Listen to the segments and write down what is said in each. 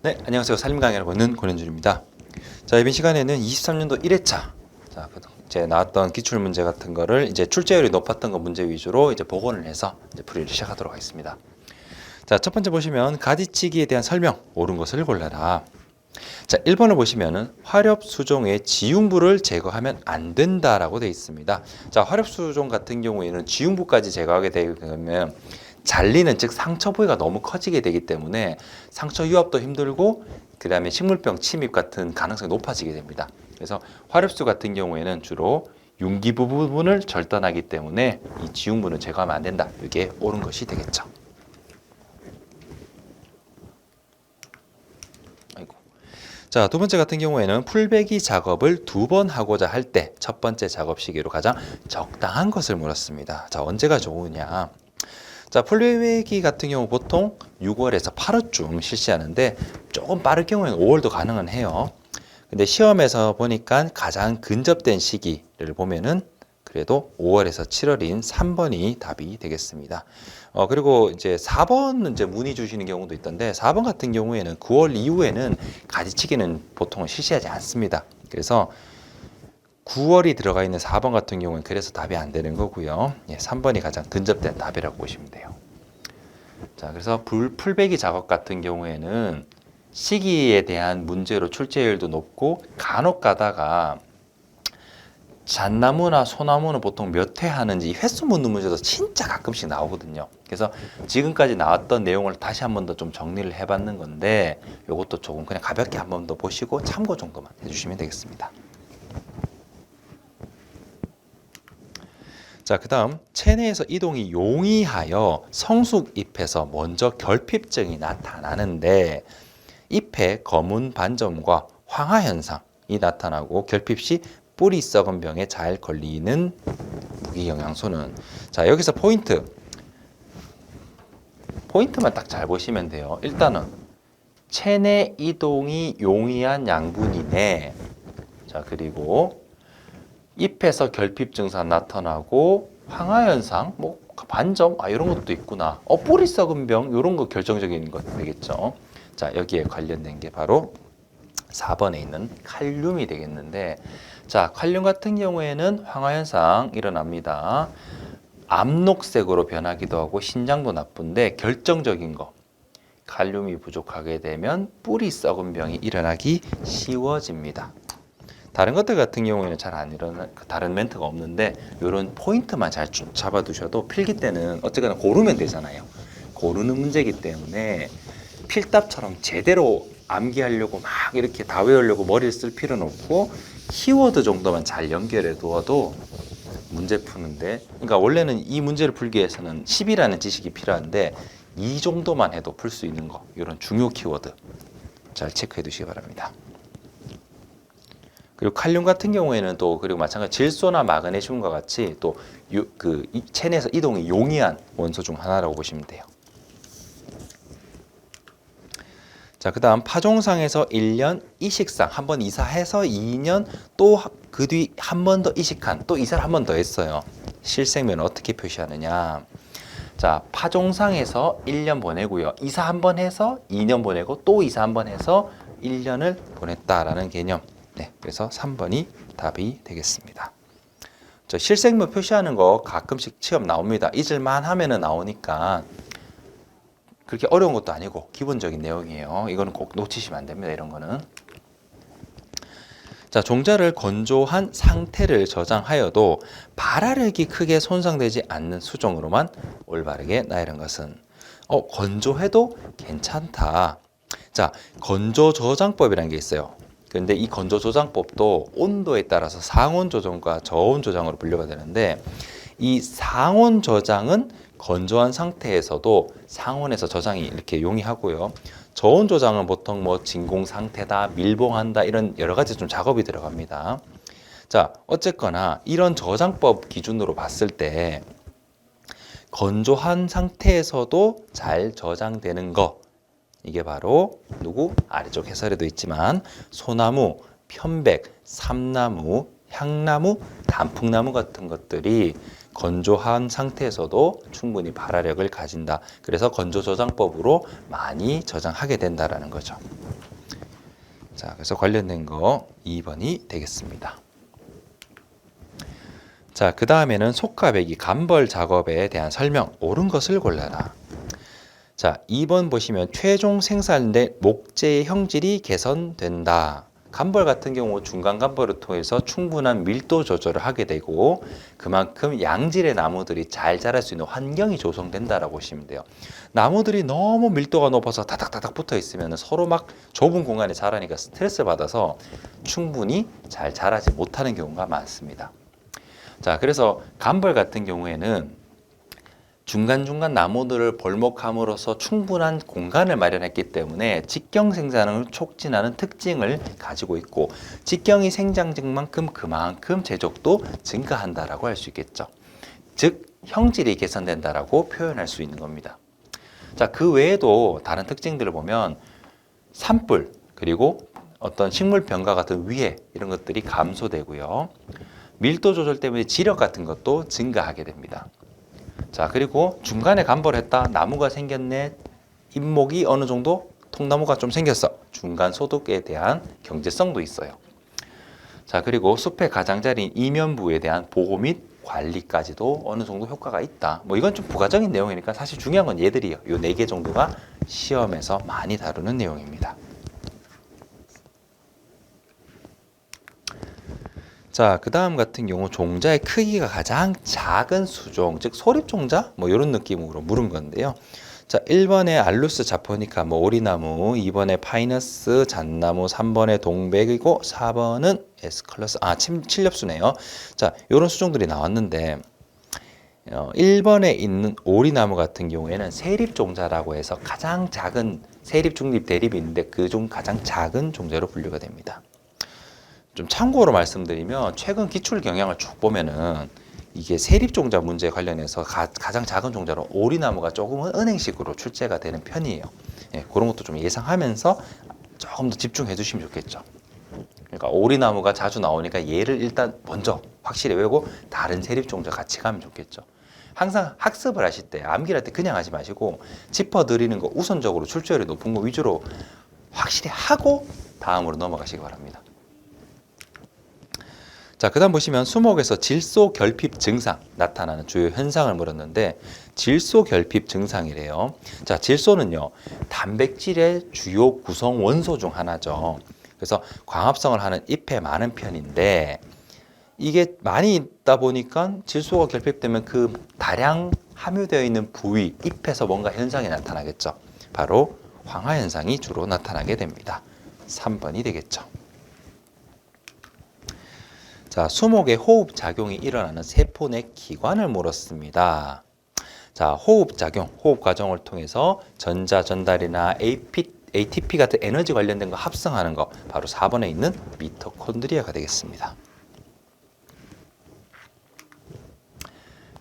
네, 안녕하세요. 살림 강의를 보는 권현준입니다. 자, 이번 시간에는 23년도 1회차 이제 나왔던 기출 문제 같은 거를 이제 출제율이 높았던 거 문제 위주로 이제 복원을 해서 이제 풀이를 시작하도록 하겠습니다. 자, 첫 번째 보시면 가지치기에 대한 설명, 옳은 것을 골라라. 자, 1번을 보시면은 화렵수종의 지흉부를 제거하면 안 된다라고 되어 있습니다. 자, 화렵수종 같은 경우에는 지흉부까지 제거하게 되면 잘리는, 즉 상처 부위가 너무 커지게 되기 때문에 상처 유압도 힘들고 그 다음에 식물병 침입 같은 가능성이 높아지게 됩니다. 그래서 화렵수 같은 경우에는 주로 융기부 부분을 절단하기 때문에 이 지흉부는 제거하면 안 된다. 이게 옳은 것이 되겠죠. 자, 두 번째 같은 경우에는 풀베기 작업을 2번 하고자 할 때 첫 번째 작업 시기로 가장 적당한 것을 물었습니다. 자, 언제가 좋으냐? 자, 풀베기 같은 경우 보통 6월에서 8월쯤 실시하는데 조금 빠를 경우에는 5월도 가능은 해요. 근데 시험에서 보니까 가장 근접된 시기를 보면은 그래도 5월에서 7월인 3번이 답이 되겠습니다. 그리고 이제 4번 이제 문의 주시는 경우도 있던데 4번 같은 경우에는 9월 이후에는 가지치기는 보통 실시하지 않습니다. 그래서 9월이 들어가 있는 4번 같은 경우는 그래서 답이 안 되는 거고요. 3번이 가장 근접된 답이라고 보시면 돼요. 자, 그래서 풀베기 작업 같은 경우에는 시기에 대한 문제로 출제율도 높고 간혹 가다가 잣나무나 소나무는 보통 몇 회 하는지 횟수 묻는 문제도 진짜 가끔씩 나오거든요. 그래서 지금까지 나왔던 내용을 다시 한 번 더 좀 정리를 해봤는 건데 이것도 조금 그냥 가볍게 한 번 더 보시고 참고 정도만 해주시면 되겠습니다. 자, 그 다음 체내에서 이동이 용이하여 성숙잎에서 먼저 결핍증이 나타나는데 잎에 검은 반점과 황화 현상이 나타나고 결핍 시 뿌리 썩은 병에 잘 걸리는 무기영양소는, 자, 여기서 포인트만 딱 잘 보시면 돼요. 일단은 체내 이동이 용이한 양분이네. 자, 그리고 잎에서 결핍 증상 나타나고 황화 현상, 뭐 반점, 이런 것도 있구나. 뿌리 썩은 병, 이런 거 결정적인 것 되겠죠. 자, 여기에 관련된 게 바로 4번에 있는 칼륨이 되겠는데, 자, 칼륨 같은 경우에는 황화 현상 일어납니다. 암록색으로 변하기도 하고 신장도 나쁜데 결정적인 거, 칼륨이 부족하게 되면 뿌리 썩은 병이 일어나기 쉬워집니다. 다른 것들 같은 경우에는 잘 안 일어나, 다른 멘트가 없는데 이런 포인트만 잘 잡아두셔도 필기 때는 어쨌거나 고르면 되잖아요. 고르는 문제이기 때문에 필답처럼 제대로 암기하려고 막 이렇게 다 외우려고 머리를 쓸 필요는 없고 키워드 정도만 잘 연결해 두어도 문제 푸는데, 그러니까 원래는 이 문제를 풀기 위해서는 10이라는 지식이 필요한데 이 정도만 해도 풀 수 있는 거, 이런 중요 키워드 잘 체크해 두시기 바랍니다. 그리고 칼륨 같은 경우에는 또 그리고 마찬가지 질소나 마그네슘과 같이 또 체내에서 이동이 용이한 원소 중 하나라고 보시면 돼요. 자, 그 다음 파종상에서 1년 이식상 한 번 이사해서 2년 또 그 뒤 한 번 더 이식한 또 이사를 한 번 더 했어요. 실생면 어떻게 표시하느냐? 자, 파종상에서 1년 보내고요. 이사 한 번 해서 2년 보내고 또 이사 한 번 해서 1년을 보냈다라는 개념. 네, 그래서 3번이 답이 되겠습니다. 저 실생면 표시하는 거 가끔씩 시험 나옵니다. 잊을만 하면은 나오니까 그렇게 어려운 것도 아니고 기본적인 내용이에요. 이거는 꼭 놓치시면 안 됩니다. 이런 거는. 자, 종자를 건조한 상태를 저장하여도 발화력이 크게 손상되지 않는 수종으로만 올바르게 나열한 것은, 건조해도 괜찮다. 자, 건조 저장법이라는 게 있어요. 그런데 이 건조 저장법도 온도에 따라서 상온 저장과 저온 저장으로 분류가 되는데, 이 상온 저장은 건조한 상태에서도 상온에서 저장이 이렇게 용이하고요. 저온 저장은 보통 뭐 진공 상태다, 밀봉한다, 이런 여러 가지 좀 작업이 들어갑니다. 자, 어쨌거나 이런 저장법 기준으로 봤을 때 건조한 상태에서도 잘 저장되는 거, 이게 바로 누구? 아래쪽 해설에도 있지만 소나무, 편백, 삼나무, 향나무, 단풍나무 같은 것들이 건조한 상태에서도 충분히 발화력을 가진다. 그래서 건조 저장법으로 많이 저장하게 된다라는 거죠. 자, 그래서 관련된 거 2번이 되겠습니다. 자, 그 다음에는 속가배기 간벌 작업에 대한 설명. 옳은 것을 골라라. 자, 2번 보시면 최종 생산된 목재의 형질이 개선된다. 간벌 같은 경우 중간 간벌을 통해서 충분한 밀도 조절을 하게 되고 그만큼 양질의 나무들이 잘 자랄 수 있는 환경이 조성된다라고 보시면 돼요. 나무들이 너무 밀도가 높아서 다닥다닥 붙어 있으면 서로 막 좁은 공간에 자라니까 스트레스를 받아서 충분히 잘 자라지 못하는 경우가 많습니다. 자, 그래서 간벌 같은 경우에는 중간중간 나무들을 벌목함으로써 충분한 공간을 마련했기 때문에 직경 생산을 촉진하는 특징을 가지고 있고 직경이 생장증만큼 그만큼 제적도 증가한다라고 할 수 있겠죠. 즉 형질이 개선된다라고 표현할 수 있는 겁니다. 자, 그 외에도 다른 특징들을 보면 산불 그리고 어떤 식물 병가 같은 위해 이런 것들이 감소되고요. 밀도 조절 때문에 지력 같은 것도 증가하게 됩니다. 자, 그리고 중간에 간벌했다. 나무가 생겼네. 잎목이 어느 정도 통나무가 좀 생겼어. 중간 소득에 대한 경제성도 있어요. 자, 그리고 숲의 가장자리인 이면부에 대한 보호 및 관리까지도 어느 정도 효과가 있다. 뭐 이건 좀 부가적인 내용이니까 사실 중요한 건 얘들이에요. 요 4개 정도가 시험에서 많이 다루는 내용입니다. 자, 그 다음 같은 경우 종자의 크기가 가장 작은 수종, 즉 소립종자 뭐 이런 느낌으로 물은 건데요. 자, 1번에 알루스 자포니카 뭐 오리나무, 2번에 파이너스 잣나무, 3번에 동백이고 4번은 에스컬러스 칠렵수네요. 자, 이런 수종들이 나왔는데 1번에 있는 오리나무 같은 경우에는 세립종자라고 해서 가장 작은 세립, 중립, 대립이 있는데 그 중 가장 작은 종자로 분류가 됩니다. 좀 참고로 말씀드리면 최근 기출 경향을 쭉 보면은 이게 세립종자 문제 관련해서 가장 작은 종자로 오리나무가 조금은 은행식으로 출제가 되는 편이에요. 예, 그런 것도 좀 예상하면서 조금 더 집중해 주시면 좋겠죠. 그러니까 오리나무가 자주 나오니까 얘를 일단 먼저 확실히 외우고 다른 세립종자 같이 가면 좋겠죠. 항상 학습을 하실 때 암기할 때 그냥 하지 마시고 짚어드리는 거 우선적으로 출제율이 높은 거 위주로 확실히 하고 다음으로 넘어가시기 바랍니다. 자, 그 다음 보시면 수목에서 질소 결핍 증상 나타나는 주요 현상을 물었는데 질소 결핍 증상이래요. 자, 질소는요 단백질의 주요 구성 원소 중 하나죠. 그래서 광합성을 하는 잎에 많은 편인데 이게 많이 있다 보니까 질소가 결핍되면 그 다량 함유되어 있는 부위 잎에서 뭔가 현상이 나타나겠죠. 바로 황화 현상이 주로 나타나게 됩니다. 3번이 되겠죠. 자, 수목의 호흡 작용이 일어나는 세포 내 기관을 물었습니다. 자, 호흡 작용, 호흡 과정을 통해서 전자 전달이나 ATP 같은 에너지 관련된 거 합성하는 거 바로 4번에 있는 미토콘드리아가 되겠습니다.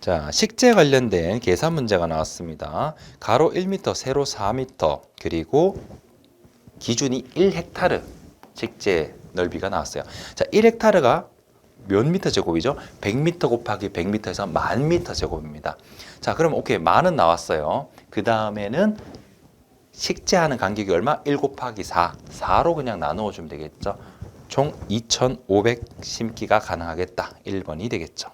자, 식재 관련된 계산 문제가 나왔습니다. 가로 1m, 세로 4m, 그리고 기준이 1헥타르 식재 넓이가 나왔어요. 자, 1헥타르가 몇 미터 제곱이죠? 100m 곱하기 100m에서 10,000m 제곱입니다. 자, 그럼 오케이, 만은 나왔어요. 그 다음에는 식재하는 간격이 얼마? 1 곱하기 4. 4로 그냥 나누어 주면 되겠죠. 총 2,500 심기가 가능하겠다. 1번이 되겠죠.